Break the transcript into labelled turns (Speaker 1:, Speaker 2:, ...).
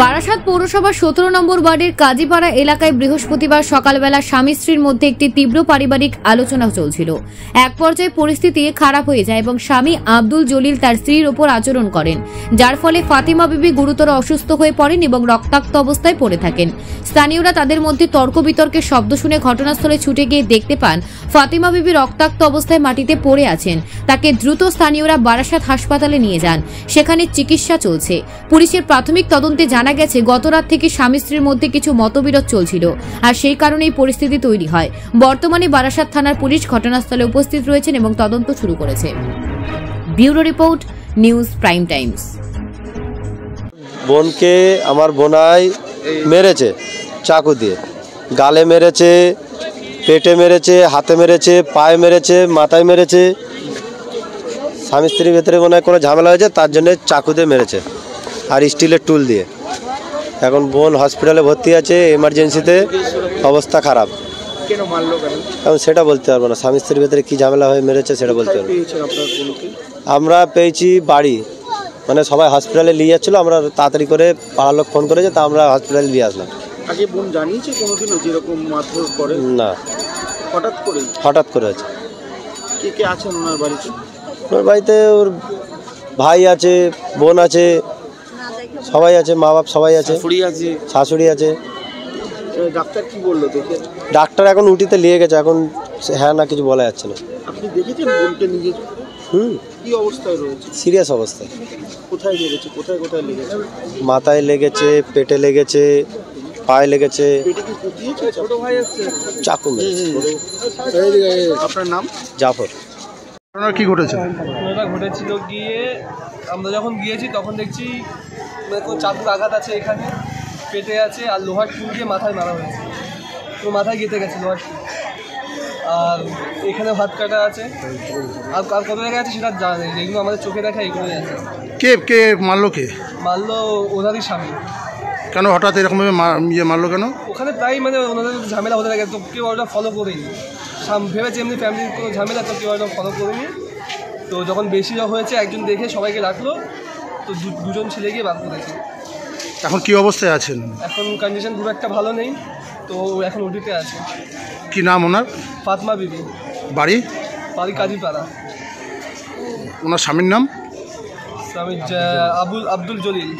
Speaker 1: বারাসাত পৌরসভার 17 নম্বর ওয়ার্ডের কাজীপাড়া এলাকায় বৃহস্পতিবার সকালবেলা স্বামী স্ত্রীর মধ্যে একটি তীব্র পারিবারিক আলোচনা চলছিল। এক পর্যায়ে পরিস্থিতি খারাপ হয়ে যায় এবং স্বামী আব্দুল জলিল তার স্ত্রীর ওপর আচরণ করেন, যার ফলে ফাতিমা বিবি গুরুতর অসুস্থ হয়ে পড়েন এবং রক্তাক্ত অবস্থায় পড়ে থাকেন। স্থানীয়রা তাদের মধ্যে তর্ক বিতর্কের শব্দ শুনে ঘটনাস্থলে ছুটে গিয়ে দেখতে পান ফাতিমা বিবি রক্তাক্ত অবস্থায় মাটিতে পড়ে আছেন। তাকে দ্রুত স্থানীয়রা বারাসাত হাসপাতালে নিয়ে যান, সেখানে চিকিৎসা চলছে। পুলিশের প্রাথমিক তদন্তে জানা গেছে গতরাত থেকে স্বামী স্ত্রীর মধ্যে কিছু মতবিরোধ চলছিল, আর সেই কারণেই পরিস্থিতি তৈরি হয়। বর্তমানে বারাসাত থানার পুলিশ ঘটনাস্থলে উপস্থিত রয়েছেন এবং তদন্ত শুরু করেছে। Bureau report, news prime Times.
Speaker 2: বোনকে আমার বোনাই মেরেছে চাকু দিয়ে, গালে মেরেছে, পেটে মেরেছে, হাতে মেরেছে, পায়ে মেরেছে, মাথায় মেরেছে। স্বামী স্ত্রীর ভেতরে মনে হয় কোনো ঝামেলা হয়েছে, তার জন্য চাকু দিয়ে মেরেছে আর স্টিলের টুল দিয়ে। এখন বোন হসপিটালে ভর্তি আছে, এমার্জেন্সিতে, অবস্থা খারাপ। এখন সেটা বলতে পারবো না, স্বামী স্ত্রীর ভেতরে কী ঝামেলা হয়ে মেরেছে সেটা বলতে পারবো। আমরা পেয়েছি বাড়ি, মানে সবাই হসপিটালে নিয়ে যাচ্ছিলো, আমরা তাড়াতাড়ি করে পাড়ার লোক ফোন করেছে, তা আমরা হসপিটালে নিয়ে আসলাম।
Speaker 3: আগে বোন জানিয়েছে কোনোদিনও যেরকম মারধর করে?
Speaker 2: না, হঠাৎ করে আছে।
Speaker 3: কে কে আছেন ওনার বাড়িতে?
Speaker 2: ওর বাড়িতে ওর ভাই আছে, বোন আছে, সবাই আছে, মা বাপ সবাই আছে, শাশুড়ি আছে।
Speaker 3: ডাক্তার কি বললো দেখে?
Speaker 2: ডাক্তার এখন উটিতে নিয়ে গেছে, এখন হ্যাঁ না কিছু বলা যাচ্ছে না।
Speaker 3: আপনি দেখেছেন বোনকে নিজে? কি অবস্থায় রয়েছে?
Speaker 2: সিরিয়াস অবস্থায়।
Speaker 3: কোথায় লেগেছে? কোথায় কোথায় লেগেছে?
Speaker 2: মাথায় লেগেছে, পেটে লেগেছে, পায়ে লেগেছে।
Speaker 3: পেটে কি কুটিয়েছে? ছোট ভাই আছে
Speaker 2: চাকু মেরেছে।
Speaker 3: আপনার নাম?
Speaker 2: জাফর।
Speaker 3: কি ঘটেছে?
Speaker 4: ঘটনাটা ঘটেছিল গিয়ে আমরা যখন গিয়েছি তখন দেখছি কোনো চাকুর আঘাত আছে, এখানে পেটে আছে, আর লোহার টুল দিয়ে মাথায় মারা হয়েছে, তো মাথায় গেঁথে গেছে লোহার টুল। আর এখানে হাত কাটা আছে, আর কত জায়গায় আছে সেটা জানা নেই, যেগুলো আমাদের চোখে দেখা এগুলোই আছে।
Speaker 3: কে মারলো?
Speaker 4: মারলো ওনারই স্বামী।
Speaker 3: কেন হঠাৎ এরকমভাবে মারলো কেন?
Speaker 4: ওখানে প্রায় মানে ওনাদের ঝামেলা হতে থাকে, তো কেউ ওটা ফলো করেনি। ভেবেছে এমনি ফ্যামিলির কোনো ঝামেলা, তো কেউ ওটা ফলো করেনি। তো যখন বেশি হয়েছে একজন দেখে সবাইকে রাখলো, তো দুজন ছেলে গিয়ে বাদ করেছে।
Speaker 3: এখন কি অবস্থায় আছেন?
Speaker 4: এখন কন্ডিশন খুব একটা ভালো নেই, তো এখন ওটিতে আছে।
Speaker 3: কি নাম ওনার?
Speaker 4: ফাতিমা বিবি।
Speaker 3: বাড়ি
Speaker 4: কাজীপাড়া।
Speaker 3: ওনার স্বামীর নাম?
Speaker 4: স্বামী আব্দুল জলিল।